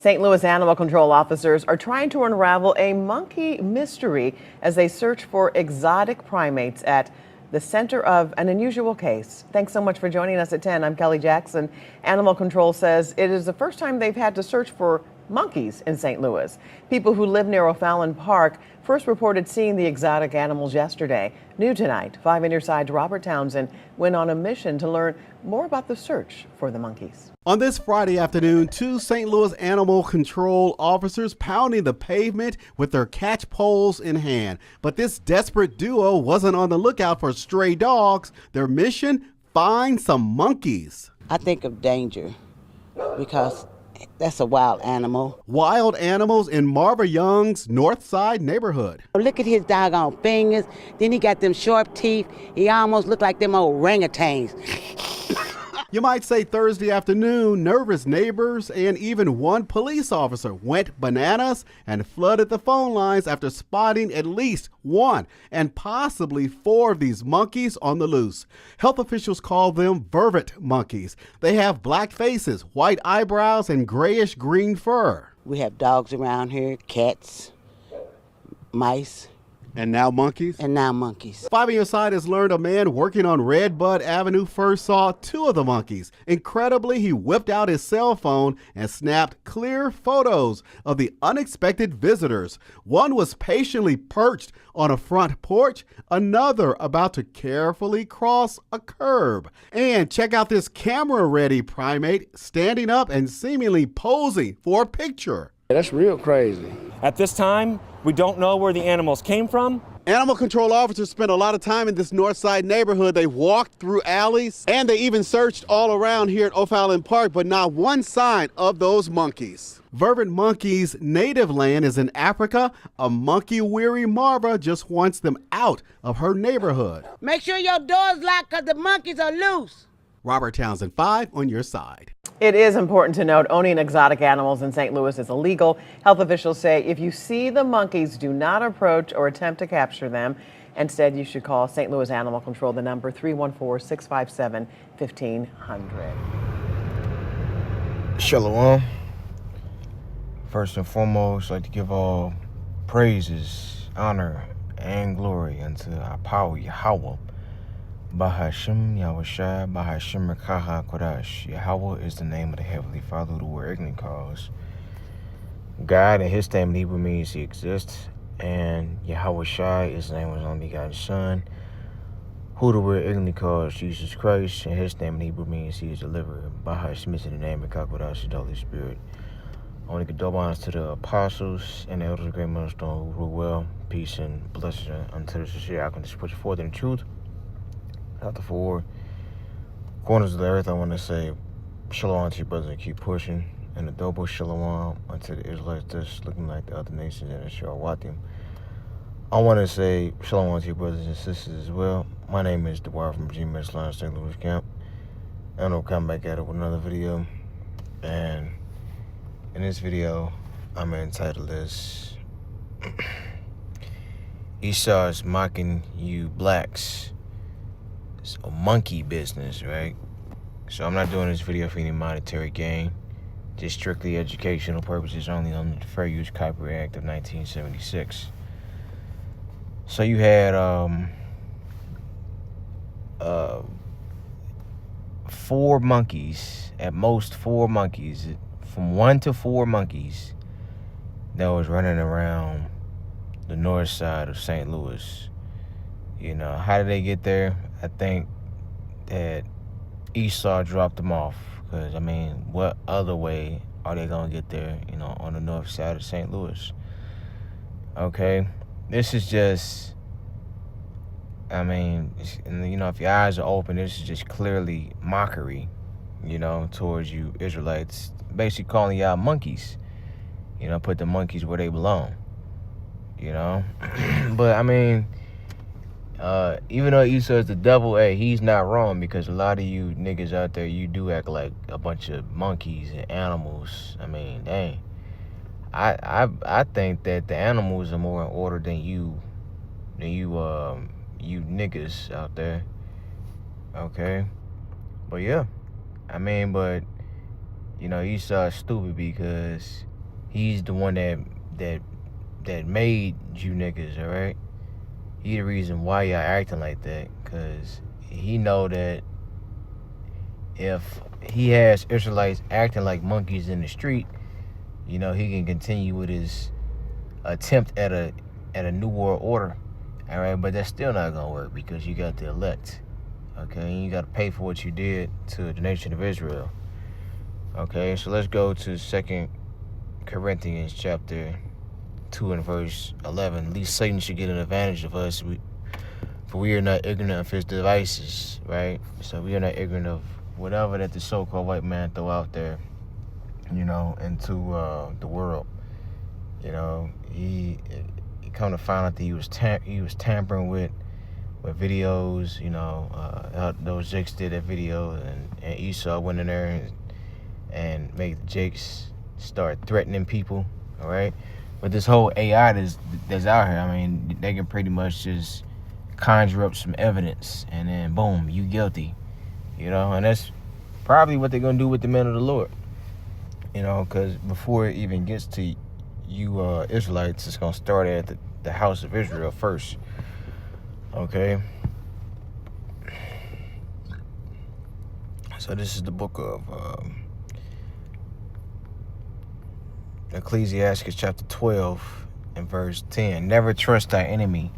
St. Louis animal control officers are trying to unravel a monkey mystery as they search for exotic primates at the center of an unusual case. Thanks so much for joining us at 10. I'm Kelly Jackson. Animal control says it is the first time they've had to search for monkeys in St. Louis. People who live near O'Fallon Park first reported seeing the exotic animals yesterday. New tonight, 5 on your side's Robert Townsend went on a mission to learn more about the search for the monkeys. On this Friday afternoon, two St. Louis animal control officers pounding the pavement with their catch poles in hand. But this desperate duo wasn't on the lookout for stray dogs. Their mission, find some monkeys. I think of danger because that's a wild animal. Wild animals in Marva Young's North Side neighborhood. Look at his doggone fingers. Then he got them sharp teeth. He almost looked like them old orangutans. You might say Thursday afternoon, nervous neighbors and even one police officer went bananas and flooded the phone lines after spotting at least one and possibly four of these monkeys on the loose. Health officials call them vervet monkeys. They have black faces, white eyebrows, and grayish-green fur. We have dogs around here, cats, mice. And now monkeys? And now monkeys. 5 on your side has learned a man working on Redbud Avenue first saw two of the monkeys. Incredibly, he whipped out his cell phone and snapped clear photos of the unexpected visitors. One was patiently perched on a front porch, another about to carefully cross a curb. And check out this camera-ready primate standing up and seemingly posing for a picture. That's real crazy. At this time, we don't know where the animals came from. Animal control officers spent a lot of time in this North Side neighborhood. They walked through alleys and they even searched all around here at O'Fallon Park, but not one sign of those monkeys. Vervet monkeys' native land is in Africa. A monkey-weary Marva just wants them out of her neighborhood. Make sure your door's locked because the monkeys are loose. Robert Townsend, 5 on your side. It is important to note owning exotic animals in St. Louis is illegal. Health officials say if you see the monkeys, do not approach or attempt to capture them. Instead, you should call St. Louis Animal Control, the number 314-657-1500. Shalom. First and foremost, I'd like to give all praises, honor, and glory unto our power, Yahweh. Bahashim Yahushua, Bahashim Rekaha Kodash. Yahweh is the name of the Heavenly Father, the word ignorant calls. God in his name in Hebrew means he exists, and Yahushua is the name of his only begotten Son, who the word ignorant calls Jesus Christ, and his name in Hebrew means he is deliverer. Bahashim is in the name of Kakodash, the Holy Spirit. Only good honors to the apostles and the elders of great millstone who rule well, peace and blessing unto the sincere. I can just put you forth in the truth. Out the four corners of the earth, I want to say shalom to your brothers and keep pushing, and a double shalom unto the Israelites just looking like the other nations and the Shawwatim. I want to say shalom to your brothers and sisters as well. My name is Dewar from Virginia Line St. Louis Camp, and I'll come back at it with another video. And in this video, I'm going to entitle this Esau is mocking you blacks. It's a monkey business, right? So I'm not doing this video for any monetary gain, just strictly educational purposes only under the Fair Use Copyright Act of 1976. So you had 4 monkeys, at most 4 monkeys, from 1 to 4 monkeys that was running around the north side of St. Louis. You know, how did they get there? I think that Esau dropped them off, because, I mean, what other way are they going to get there, you know, on the north side of St. Louis? Okay? This is just, I mean, you know, if your eyes are open, this is just clearly mockery, you know, towards you Israelites. Basically calling y'all monkeys. You know, put the monkeys where they belong, you know? But, I mean, even though Esau is the devil, hey, he's not wrong, because a lot of you niggas out there, you do act like a bunch of monkeys and animals. I mean, dang. I think that the animals are more in order than you niggas out there. Okay? But yeah. I mean, but you know, Esau is stupid because He's the one that made you niggas, all right? He the reason why y'all acting like that, because he know that if he has Israelites acting like monkeys in the street, he can continue with his attempt at a new world order, all right? But that's still not gonna work because you got the elect, okay? And you got to pay for what you did to the nation of Israel, okay? So let's go to 2 Corinthians chapter 2 and verse 11. At least Satan should get an advantage of us, for we are not ignorant of his devices, right? So we are not ignorant of whatever that the so-called white man throw out there, into the world. He come to find out that he was tampering with videos. Those Jakes did that video, and Esau went in there and made the Jakes start threatening people. All right, but this whole AI that's out here, I mean, they can pretty much just conjure up some evidence, and then boom, you guilty. And that's probably what they're gonna do with the men of the Lord. Because before it even gets to you Israelites, it's gonna start at the house of Israel first. Okay. So this is the book of Ecclesiastes chapter 12 and verse 10. Never trust thy enemy,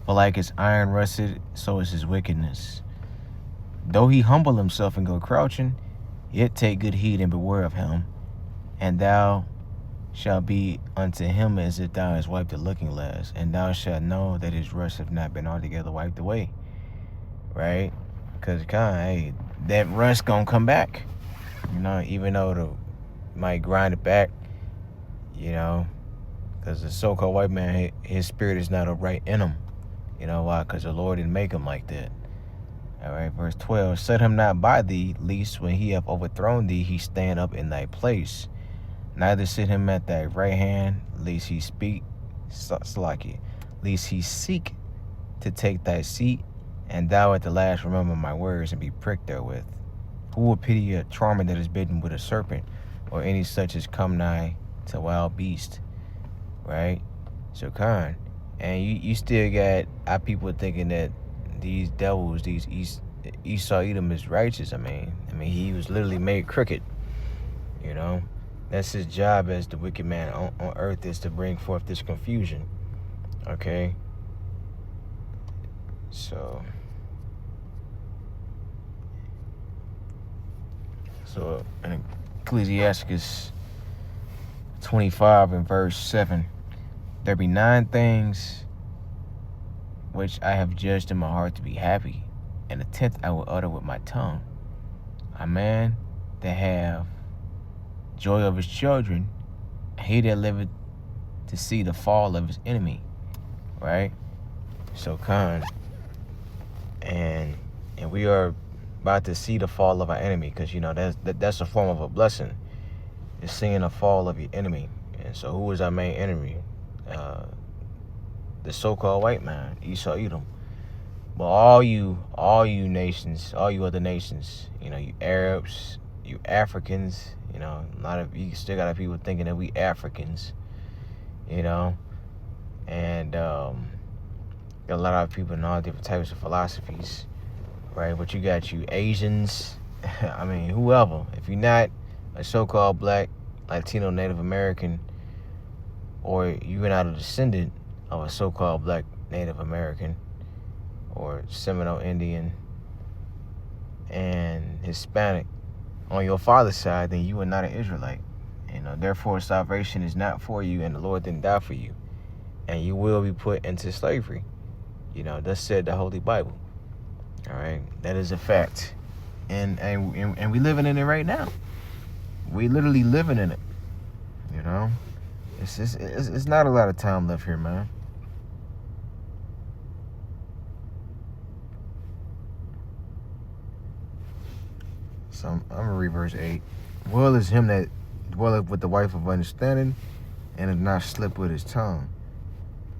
for like his iron rusted, so is his wickedness. Though he humble himself and go crouching, yet take good heed and beware of him, and thou shalt be unto him as if thou hast wiped a looking glass, and thou shalt know that his rust have not been altogether wiped away. Right? Because hey, that rust gonna come back. Even though might grind it back, because the so-called white man, his spirit is not upright in him. You know why? Because the Lord didn't make him like that. All right, verse 12. Set him not by thee, lest when he have overthrown thee, he stand up in thy place. Neither sit him at thy right hand, lest he lest he seek to take thy seat, and thou at the last remember my words and be pricked therewith. Who will pity a charmer that is bitten with a serpent, or any such as come nigh to wild beast? Right? So and you still got our people thinking that these devils, these Esau Edom is righteous. I mean, he was literally made crooked. That's his job as the wicked man on earth, is to bring forth this confusion. Okay. So in Ecclesiastes 25 and verse 7, there be 9 things which I have judged in my heart to be happy, and the 10th I will utter with my tongue. A man that have joy of his children, he that liveth to see the fall of his enemy. Right? So and we are about to see the fall of our enemy, because that's a form of a blessing. It's seeing the fall of your enemy. And so who is our main enemy? The so-called white man, Esau Edom. But all you nations, all you other nations, you Arabs, you Africans, a lot of you still got people thinking that we Africans, and got a lot of people in all different types of philosophies, right? But you got you Asians, I mean, whoever. If you're not a so-called black, Latino, Native American, or you're not a descendant of a so-called black Native American or Seminole Indian and Hispanic on your father's side, then you are not an Israelite. Therefore salvation is not for you, and the Lord didn't die for you, and you will be put into slavery. Thus said the Holy Bible. All right, that is a fact, and we living in it right now. We literally living in it. It's not a lot of time left here, man. So I'm gonna read verse 8. Well is him that dwelleth with the wife of understanding, and hath not slipped with his tongue,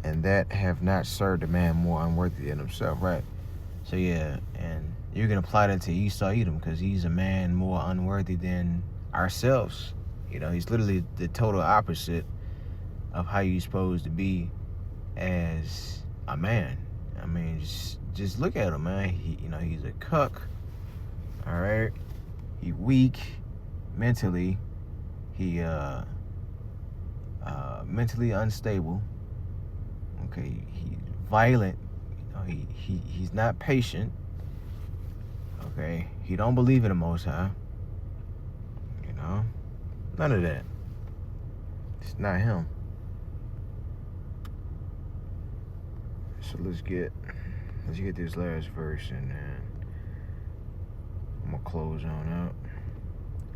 and that have not served a man more unworthy than himself. Right? So yeah, and you can apply that to Esau Edom, because he's a man more unworthy than ourselves. You know, he's literally the total opposite of how you're supposed to be as a man. I mean, just look at him, man. He's a cuck. All right, he weak mentally. He mentally unstable. Okay, he's violent. He's not patient. Okay, he don't believe in the Most High. You know, none of that. It's not him. So let's get this last verse and then I'm gonna close on out,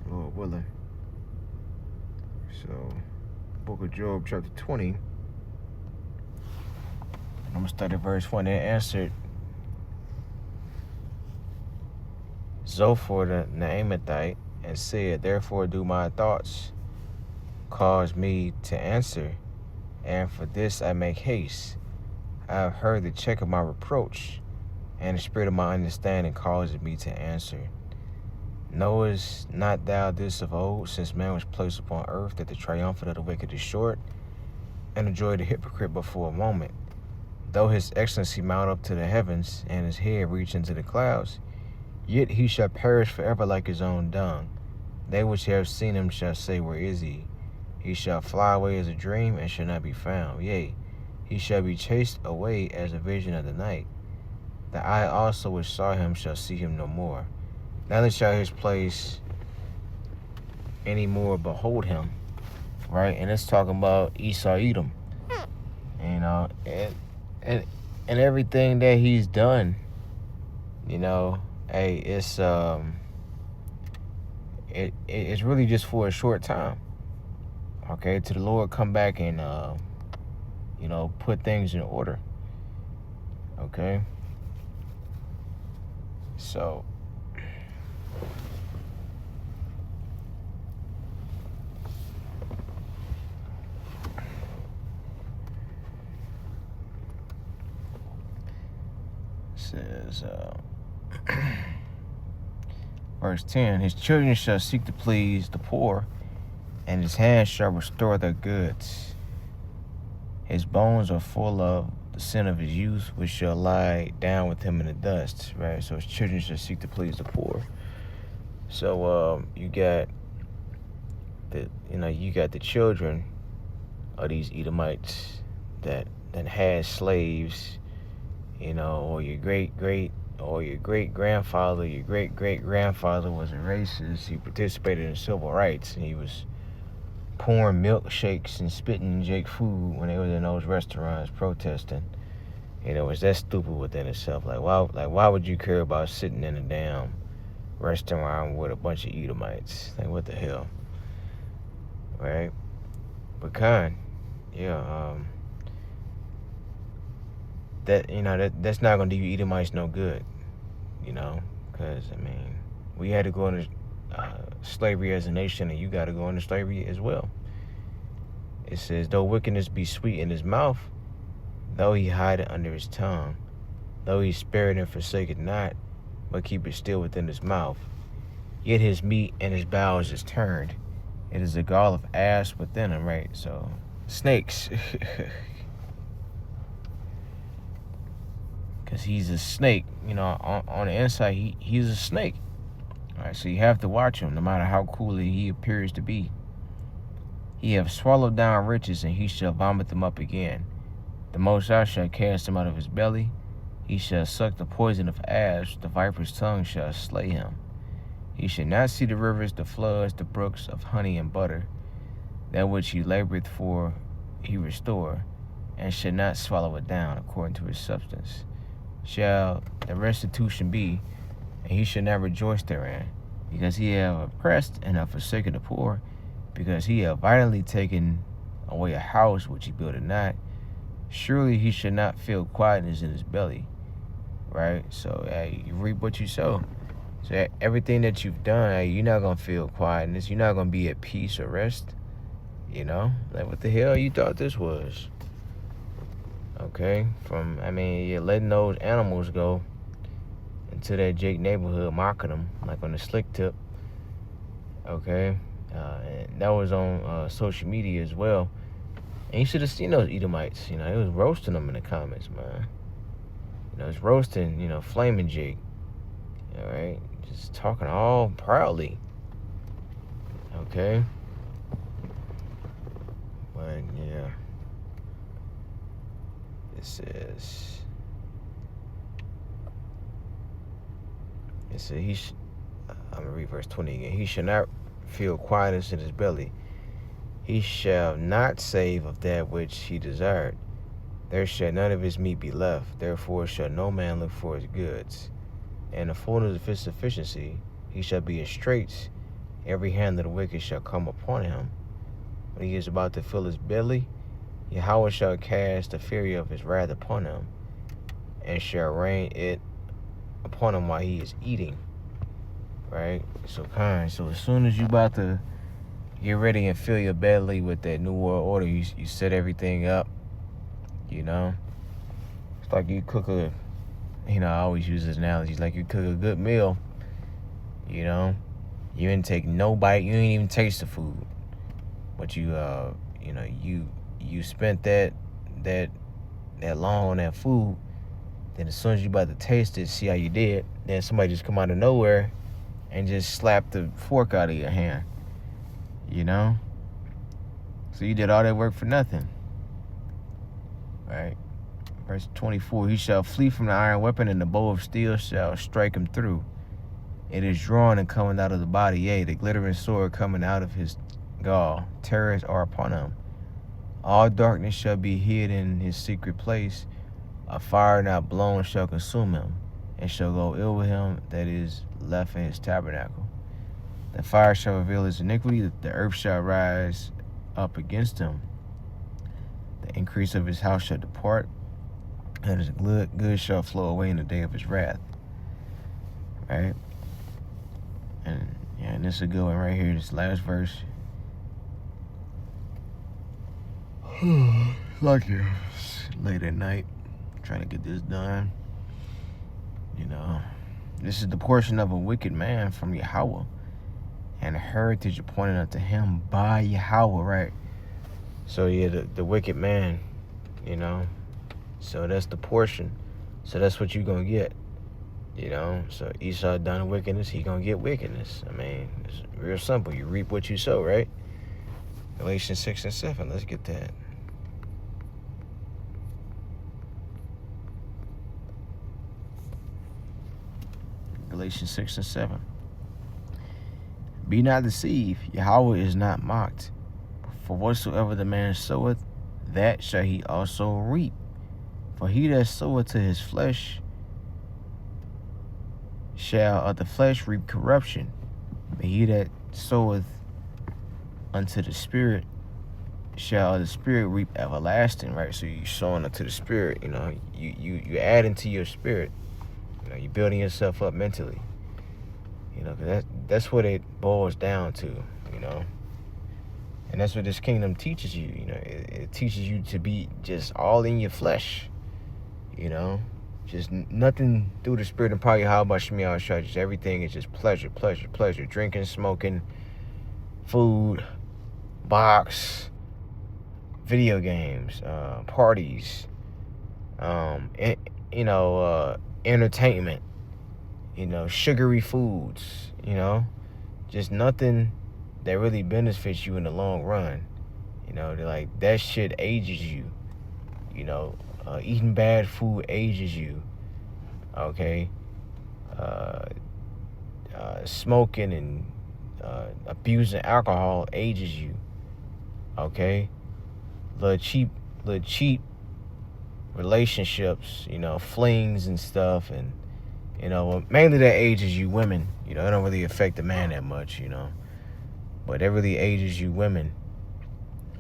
Lord willing. So, Book of Job, chapter 20. I'm gonna start at verse 1. They answered Zophar the Naamathite and said, therefore do my thoughts cause me to answer, and for this I make haste. I have heard the check of my reproach, and the spirit of my understanding causes me to answer. Knowest not thou this of old, since man was placed upon earth, that the triumphant of the wicked is short, and the joy of the hypocrite but for a moment? Though his excellency mount up to the heavens, and his head reach into the clouds, yet he shall perish forever like his own dung. They which have seen him shall say, where is he? He shall fly away as a dream, and shall not be found. Yea, he shall be chased away as a vision of the night. The eye also which saw him shall see him no more. Neither shall his place any more behold him. Right? And it's talking about Esau Edom. You know, and everything that he's done, you know, hey, it's it's really just for a short time. Okay, till the Lord come back and you know, put things in order. Okay? So says verse 10, his children shall seek to please the poor, and his hands shall restore their goods. His bones are full of the sin of his youth, which shall lie down with him in the dust. Right? So his children shall seek to please the poor. So you got the children of these Edomites that had slaves, you know, or your great grandfather was a racist. He participated in civil rights, and he was pouring milkshakes and spitting Jake food when they was in those restaurants protesting. You know, it's that stupid within itself. Like why would you care about sitting in a damn restaurant with a bunch of Edomites? Like, what the hell? Right? But that's not gonna do you Edomites no good, you know, because I mean, we had to go into slavery as a nation, and you got to go into slavery as well. It says, though wickedness be sweet in his mouth, though he hide it under his tongue, though he spare it and forsake it not, but keep it still within his mouth, yet his meat and his bowels is turned. It is a gall of ass within him. Right? So snakes. Because he's a snake, you know, on the inside, he's a snake. All right, so you have to watch him, no matter how cool he appears to be. He hath swallowed down riches, and he shall vomit them up again. The Most High shall cast him out of his belly. He shall suck the poison of ash. The viper's tongue shall slay him. He shall not see the rivers, the floods, the brooks of honey and butter. That which he laboreth for, he restore, and shall not swallow it down according to his substance. Shall the restitution be, and he shall not rejoice therein, because he have oppressed and have forsaken the poor, because he have violently taken away a house which he builded not. Surely he should not feel quietness in his belly. Right? So you reap what you sow. So everything that you've done, you're not gonna feel quietness. You're not gonna be at peace or rest. You know, like, what the hell you thought this was? Okay, you're letting those animals go into that Jake neighborhood, mocking them, like on the slick tip. Okay, And that was on social media as well. And you should have seen those Edomites. You know, it was roasting them in the comments, man. You know, it's roasting, you know, Flaming Jake. All right, just talking all proudly. Okay. But yeah, it says I'm gonna read verse 20 again. He shall not feel quietness in his belly. He shall not save of that which he desired. There shall none of his meat be left. Therefore shall no man look for his goods. And the fullness of his sufficiency, he shall be in straits. Every hand of the wicked shall come upon him. When he is about to fill his belly, Yahweh shall cast the fury of his wrath upon him, and shall rain it upon him while he is eating. Right? So as soon as you about to get ready and fill your belly with that new world order, you set everything up, you know. It's like you cook I always use this analogy, it's like you cook a good meal, you know. You didn't take no bite, you ain't even taste the food. But you spent that long on that food, then as soon as you about to taste it, see how you did, then somebody just come out of nowhere and just slap the fork out of your hand, you know? So you did all that work for nothing, right? Verse 24, he shall flee from the iron weapon, and the bow of steel shall strike him through. It is drawn and coming out of the body, yea, the glittering sword coming out of his gall. Terrors are upon him. All darkness shall be hid in his secret place. A fire not blown shall consume him, and shall go ill with him that is left in his tabernacle. The fire shall reveal his iniquity, the earth shall rise up against him. The increase of his house shall depart, and his good shall flow away in the day of his wrath. Right? And this is a good one right here, this last verse. Like it's late at night, trying to get this done. You know, this is the portion of a wicked man from Yahweh, and a heritage appointed unto him by Yahweh, right? So yeah, the wicked man, you know, so that's the portion. So that's what you're gonna get, you know. So Esau done wickedness, he gonna get wickedness. I mean, it's real simple. You reap what you sow, right? Galatians 6 and 7. Let's get that. Galatians 6 and 7. Be not deceived, Yahweh is not mocked. For whatsoever the man soweth, that shall he also reap. For he that soweth to his flesh shall of the flesh reap corruption. But he that soweth unto the Spirit shall of the Spirit reap everlasting, right? So you're sowing unto the Spirit, you know. You add into your spirit. You know, you're building yourself up mentally. You know, cause that's what it boils down to, you know. And that's what this kingdom teaches you, you know. It teaches you to be just all in your flesh, you know. Just nothing through the spirit and power. How about Shemiah Shah? Just everything is just pleasure, pleasure, pleasure. Drinking, smoking, food, box, video games, parties, entertainment, you know, sugary foods, you know, just nothing that really benefits you in the long run. You know, like that shit ages you, you know. Eating bad food ages you, okay? Smoking and abusing alcohol ages you, okay? Little cheap relationships, you know, flings and stuff, and, you know, mainly that ages you women. You know, it don't really affect the man that much, you know, but it really ages you women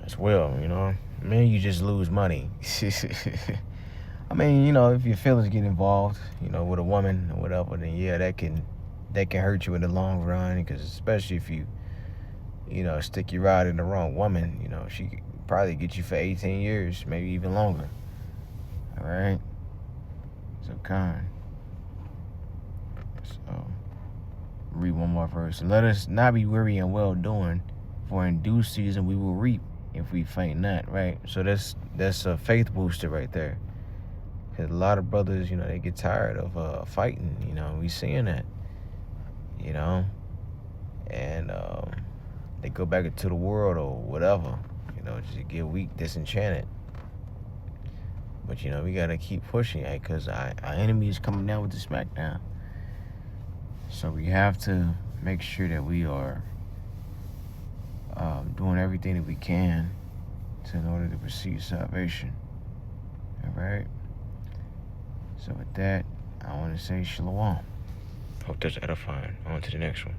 as well, you know. Man, you just lose money. I mean, you know, if your feelings get involved, you know, with a woman or whatever, then yeah, that can hurt you in the long run. Because especially if you know, stick your rod in the wrong woman, you know, she could probably get you for 18 years, maybe even longer. All right. So read one more verse. And let us not be weary in well doing, For in due season we will reap if we faint not, right? So that's a faith booster right there. Cause a lot of brothers, they get tired of fighting. We seeing that, and they go back into the world or whatever, just get weak, disenchanted. But we gotta keep pushing, cause our enemy is coming down with the smackdown. So we have to make sure that we are doing everything that we can in order to receive salvation. All right. So with that, I want to say shalom. Hope that's edifying. On to the next one.